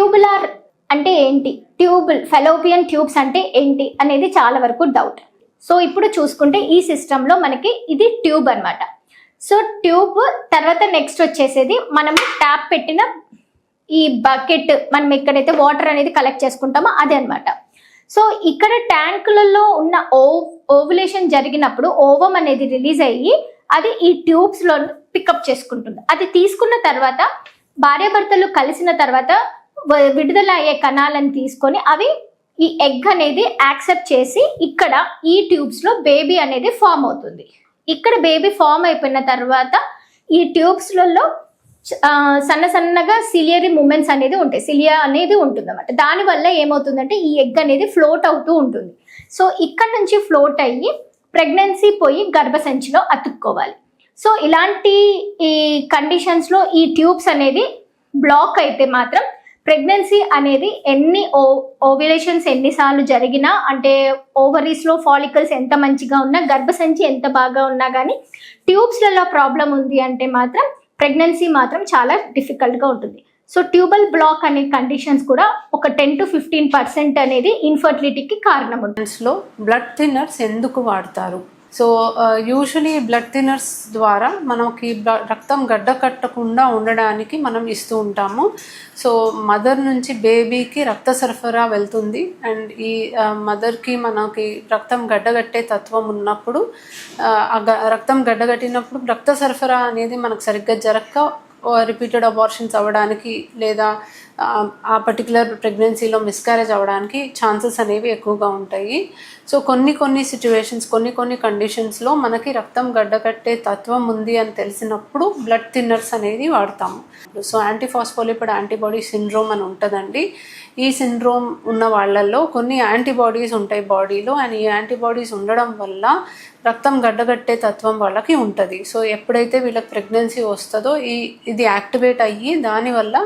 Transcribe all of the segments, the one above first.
Tubular అంటే ఏంటి, fallopian tubes అంటే ఏంటి అనేది చాలా వరకు డౌట్. సో ఇప్పుడు చూసుకుంటే ఈ సిస్టంలో మనకి ఇది ట్యూబ్ అనమాట. సో ట్యూబ్ తర్వాత నెక్స్ట్ వచ్చేసేది మనం ట్యాప్ పెట్టిన ఈ బకెట్, మనం ఎక్కడైతే వాటర్ అనేది కలెక్ట్ చేసుకుంటామో అదే అనమాట. సో ఇక్కడ ట్యాంకులలో ఉన్న ఓవులేషన్ జరిగినప్పుడు ఓవం అనేది రిలీజ్ అయ్యి అది ఈ ట్యూబ్స్లో పికప్ చేసుకుంటుంది. అది తీసుకున్న తర్వాత భార్యాభర్తలు కలిసిన తర్వాత విడుదల అయ్యే కణాలను తీసుకొని అవి ఈ ఎగ్ అనేది యాక్సెప్ట్ చేసి ఇక్కడ ఈ ట్యూబ్స్లో బేబీ అనేది ఫామ్ అవుతుంది. ఇక్కడ బేబీ ఫామ్ అయిపోయిన తర్వాత ఈ ట్యూబ్స్లలో సన్నగా సిలియరీ మూమెంట్స్ అనేది ఉంటాయి, సిలియా అనేది ఉంటుంది అన్నమాట. దానివల్ల ఏమవుతుందంటే ఈ ఎగ్ అనేది ఫ్లోట్ అవుతూ ఉంటుంది. సో ఇక్కడ నుంచి ఫ్లోట్ అయ్యి ప్రెగ్నెన్సీ పోయి గర్భసంచిలో అతుక్కోవాలి. సో ఇలాంటి ఈ కండిషన్స్లో ఈ ట్యూబ్స్ అనేది బ్లాక్ అయితే మాత్రం ప్రెగ్నెన్సీ అనేది ఓవ్యులేషన్స్ ఎన్నిసార్లు జరిగినా, అంటే ఓవరీస్లో ఫాలికల్స్ ఎంత మంచిగా ఉన్నా, గర్భసంచి ఎంత బాగా ఉన్నా కానీ ట్యూబ్స్లలో ప్రాబ్లం ఉంది అంటే మాత్రం ప్రెగ్నెన్సీ మాత్రం చాలా డిఫికల్ట్గా ఉంటుంది. సో ట్యూబల్ బ్లాక్ అనే కండిషన్స్ కూడా ఒక 10 to 15% అనేది ఇన్ఫర్టిలిటీకి కారణం ఉంటుంది. బ్లడ్ థిన్నర్స్ ఎందుకు వాడతారు? సో యూజువలీ బ్లడ్ థిన్నర్స్ ద్వారా మనకి రక్తం గడ్డ కట్టకుండా ఉండడానికి మనం ఇస్తూ ఉంటాము. సో మదర్ నుంచి బేబీకి రక్త సరఫరా వెళ్తుంది అండ్ ఈ మదర్కి మనకి రక్తం గడ్డగట్టే తత్వం ఉన్నప్పుడు రక్తం గడ్డగట్టినప్పుడు రక్త సరఫరా అనేది మనకు సరిగ్గా జరగక రిపీటెడ్ అబార్షన్స్ అవ్వడానికి లేదా ఆ పర్టికులర్ ప్రెగ్నెన్సీలో మిస్క్యారేజ్ అవ్వడానికి ఛాన్సెస్ అనేవి ఎక్కువగా ఉంటాయి. సో కొన్ని సిచ్యువేషన్స్ కొన్ని కండిషన్స్లో మనకి రక్తం గడ్డకట్టే తత్వం ఉంది అని తెలిసినప్పుడు బ్లడ్ థిన్నర్స్ అనేది వాడతాము. సో యాంటీఫాస్ఫోలిపిడ్ యాంటీబాడీ సిండ్రోమ్ అని ఉంటుందండి. ఈ సిండ్రోమ్ ఉన్న వాళ్ళల్లో కొన్ని యాంటీబాడీస్ ఉంటాయి బాడీలో, అండ్ ఈ యాంటీబాడీస్ ఉండడం వల్ల రక్తం గడ్డగట్టే తత్వం వాళ్ళకి ఉంటుంది. సో ఎప్పుడైతే వీళ్ళకి ప్రెగ్నెన్సీ వస్తుందో ఇది యాక్టివేట్ అయ్యి దానివల్ల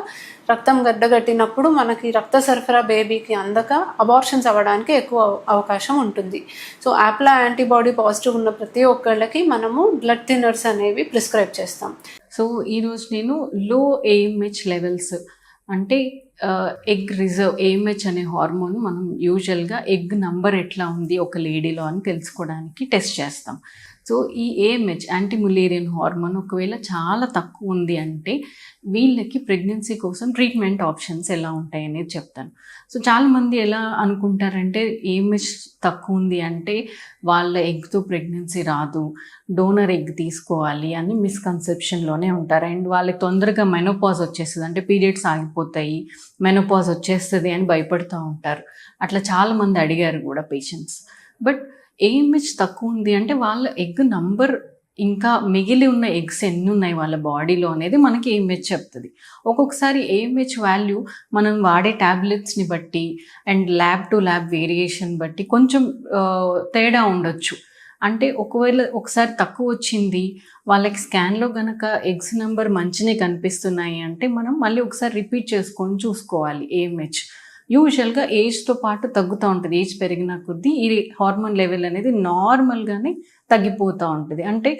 రక్తం గడ్డగట్టినప్పుడు మనకి రక్త సరఫరా బేబీకి అందక అబార్షన్స్ అవ్వడానికి ఎక్కువ అవకాశం ఉంటుంది. సో ఆప్లా యాంటీబాడీ పాజిటివ్ ఉన్న ప్రతి ఒక్కళ్ళకి మనము బ్లడ్ థిన్నర్స్ అనేవి ప్రిస్క్రైబ్ చేస్తాం. సో ఈరోజు నేను లో AMH లెవెల్స్ అంటే ఎగ్ రిజర్వ్ AMH అనే హార్మోన్ మనం యూజువల్గా ఎగ్ నంబర్ ఎట్లా ఉంది ఒక లేడీలో అని తెలుసుకోవడానికి టెస్ట్ చేస్తాం. సో ఈ AMH యాంటీ ములేరియన్ హార్మోన్ ఒకవేళ చాలా తక్కువ ఉంది అంటే వీళ్ళకి ప్రెగ్నెన్సీ కోసం ట్రీట్మెంట్ ఆప్షన్స్ ఎలా ఉంటాయి అనేది చెప్తాను. సో చాలామంది ఎలా అనుకుంటారంటే AMH తక్కువ ఉంది అంటే వాళ్ళ ఎగ్తో ప్రెగ్నెన్సీ రాదు, డోనర్ ఎగ్ తీసుకోవాలి అని మిస్కన్సెప్షన్లోనే ఉంటారు. అండ్ వాళ్ళకి తొందరగా మెనోపాజ్ వచ్చేస్తుంది, అంటే పీరియడ్స్ ఆగిపోతాయి, మెనోపాజ్ వచ్చేస్తుంది అని భయపడుతూ ఉంటారు. అట్లా చాలామంది అడిగారు కూడా పేషెంట్స్. బట్ AMH తక్కువ ఉంది అంటే వాళ్ళ ఎగ్ నంబర్ ఇంకా మిగిలి ఉన్న ఎగ్స్ ఎన్ని ఉన్నాయి వాళ్ళ బాడీలో అనేది మనకి AMH చెప్తుంది. ఒక్కొక్కసారి AMH వాల్యూ మనం వాడే ట్యాబ్లెట్స్ని బట్టి and lab to lab variation బట్టి కొంచెం తేడా ఉండొచ్చు. అంటే ఒకసారి తక్కువ వచ్చింది, వాళ్ళకి స్కాన్లో కనుక ఎగ్స్ నెంబర్ మంచినే కనిపిస్తున్నాయి అంటే మనం మళ్ళీ ఒకసారి రిపీట్ చేసుకొని చూసుకోవాలి. AMH యూజువల్గా ఏజ్తో పాటు తగ్గుతూ ఉంటుంది. ఏజ్ పెరిగిన కొద్దీ ఈ హార్మోన్ లెవెల్ అనేది నార్మల్గానే తగ్గిపోతూ ఉంటుంది. అంటే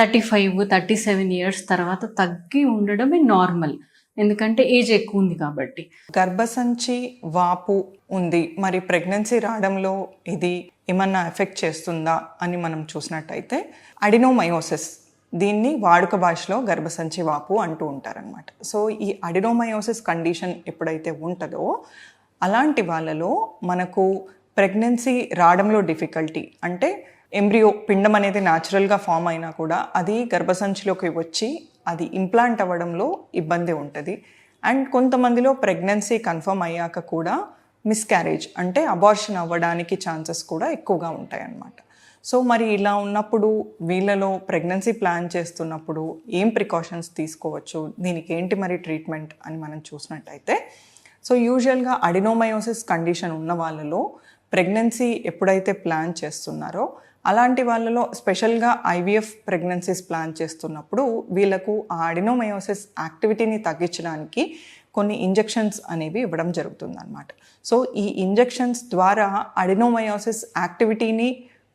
35-37 ఇయర్స్ తర్వాత తగ్గి ఉండడమే నార్మల్, ఎందుకంటే ఏజ్ ఎక్కువ ఉంది కాబట్టి. గర్భసంచి వాపు ఉంది, మరి ప్రెగ్నెన్సీ రావడంలో ఇది ఏమన్నా ఎఫెక్ట్ చేస్తుందా అని మనం చూసినట్టయితే అడినోమయోసిస్, దీన్ని వాడుక భాషలో గర్భసంచి వాపు అంటూ ఉంటారనమాట. సో ఈ అడినోమయోసిస్ కండిషన్ ఎప్పుడైతే ఉంటుందో అలాంటి వాళ్ళలో మనకు ప్రెగ్నెన్సీ రావడంలో డిఫికల్టీ, అంటే ఎంబ్రియో పిండం అనేది న్యాచురల్గా ఫామ్ అయినా కూడా అది గర్భసంచిలోకి వచ్చి అది ఇంప్లాంట్ అవ్వడంలో ఇబ్బంది ఉంటుంది. అండ్ కొంతమందిలో ప్రెగ్నెన్సీ కన్ఫర్మ్ అయ్యాక కూడా మిస్క్యారేజ్ అంటే అబార్షన్ అవ్వడానికి ఛాన్సెస్ కూడా ఎక్కువగా ఉంటాయి అన్నమాట. సో మరి ఇలా ఉన్నప్పుడు వీళ్ళలో ప్రెగ్నెన్సీ ప్లాన్ చేస్తున్నప్పుడు ఏం ప్రికాషన్స్ తీసుకోవచ్చు, దీనికి ఏంటి మరి ట్రీట్మెంట్ అని మనం చూసినట్టయితే, సో యూజువల్గా అడినోమయోసిస్ కండిషన్ ఉన్న వాళ్ళలో ప్రెగ్నెన్సీ ఎప్పుడైతే ప్లాన్ చేస్తున్నారో అలాంటి వాళ్ళలో స్పెషల్గా IVF ప్రెగ్నెన్సీస్ ప్లాన్ చేస్తున్నప్పుడు వీళ్ళకు ఆ అడినోమయోసిస్ యాక్టివిటీని తగ్గించడానికి కొన్ని ఇంజెక్షన్స్ అనేవి ఇవ్వడం జరుగుతుందన్నమాట. సో ఈ ఇంజెక్షన్స్ ద్వారా అడినోమయోసిస్ యాక్టివిటీని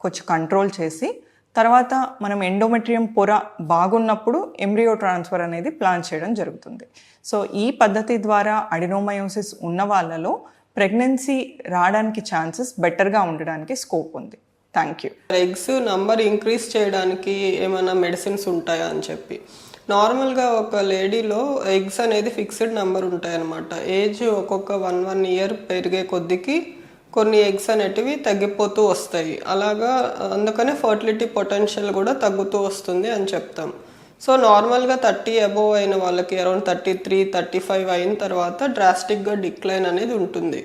కొంచెం కంట్రోల్ చేసి తర్వాత మనం ఎండోమెట్రియం పొర బాగున్నప్పుడు ఎంబ్రియో ట్రాన్స్ఫర్ అనేది ప్లాన్ చేయడం జరుగుతుంది. సో ఈ పద్ధతి ద్వారా అడినోమయోసిస్ ఉన్న వాళ్ళలో ప్రెగ్నెన్సీ రావడానికి ఛాన్సెస్ బెటర్గా ఉండడానికి స్కోప్ ఉంది. Thank you. Eggs number increase చేయడానికి ఏమైనా మెడిసిన్స్ ఉంటాయా అని చెప్పి, నార్మల్గా ఒక లేడీలో ఎగ్స్ అనేది ఫిక్స్డ్ నెంబర్ ఉంటాయన్నమాట. ఏజ్ ఒక్కొక్క 1 ఇయర్ పెరిగే కొద్దికి కొన్ని ఎగ్స్ అనేటివి తగ్గిపోతూ వస్తాయి. అలాగా అందుకనే ఫర్టిలిటీ పొటెన్షియల్ కూడా తగ్గుతూ వస్తుంది అని చెప్తాం. సో నార్మల్గా 30 అబోవ్ అయిన వాళ్ళకి అరౌండ్ 33, 35 అయిన తర్వాత డ్రాస్టిక్గా డిక్లైన్ అనేది ఉంటుంది.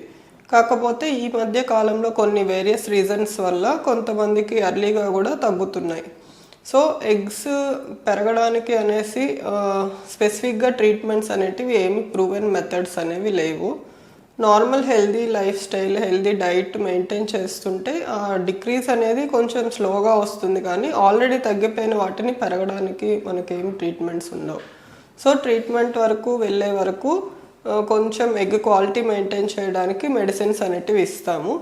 కాకపోతే ఈ మధ్య కాలంలో కొన్ని వేరియస్ రీజన్స్ వల్ల కొంతమందికి ఎర్లీగా కూడా తగ్గుతున్నాయి. సో ఎగ్స్ పెరగడానికి అనేసి స్పెసిఫిక్గా ట్రీట్మెంట్స్ అనేటివి ఏమి ప్రూవెన్ మెథడ్స్ అనేవి లేవు. Normal healthy life style, healthy diet maintain చేస్తుంటే ఆ డిక్రీజ్ అనేది కొంచెం స్లోగా వస్తుంది, కానీ ఆల్రెడీ తగ్గిపోయిన వాటిని పెరగడానికి మనకేం ట్రీట్మెంట్స్ ఉండవు. సో ట్రీట్మెంట్ వరకు వెళ్ళే వరకు కొంచెం ఎగ్ క్వాలిటీ మెయింటైన్ చేయడానికి మెడిసిన్స్ అనేటివి ఇస్తాము.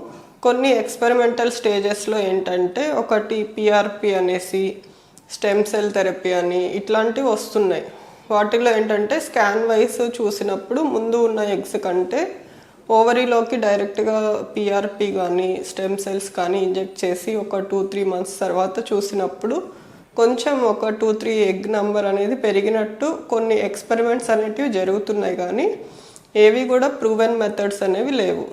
కొన్ని ఎక్స్పెరిమెంటల్ స్టేజెస్లో ఏంటంటే ఒకటి PRP అనేసి, స్టెమ్ సెల్ థెరపీ అని ఇట్లాంటివి వస్తున్నాయి. వాటిలో ఏంటంటే స్కాన్ వైస్ చూసినప్పుడు ముందు ఉన్న ఎగ్స్ కంటే ఓవరీలోకి డైరెక్ట్గా PRP కానీ స్టెమ్ సెల్స్ కానీ ఇంజెక్ట్ చేసి ఒక 2-3 మంత్స్ తర్వాత చూసినప్పుడు కొంచెం ఒక 2-3 ఎగ్ నెంబర్ అనేది పెరిగినట్టు కొన్ని ఎక్స్పెరిమెంట్స్ అనేటివి జరుగుతున్నాయి, కానీ ఏవి కూడా ప్రూవెన్ మెథడ్స్ అనేవి లేవు.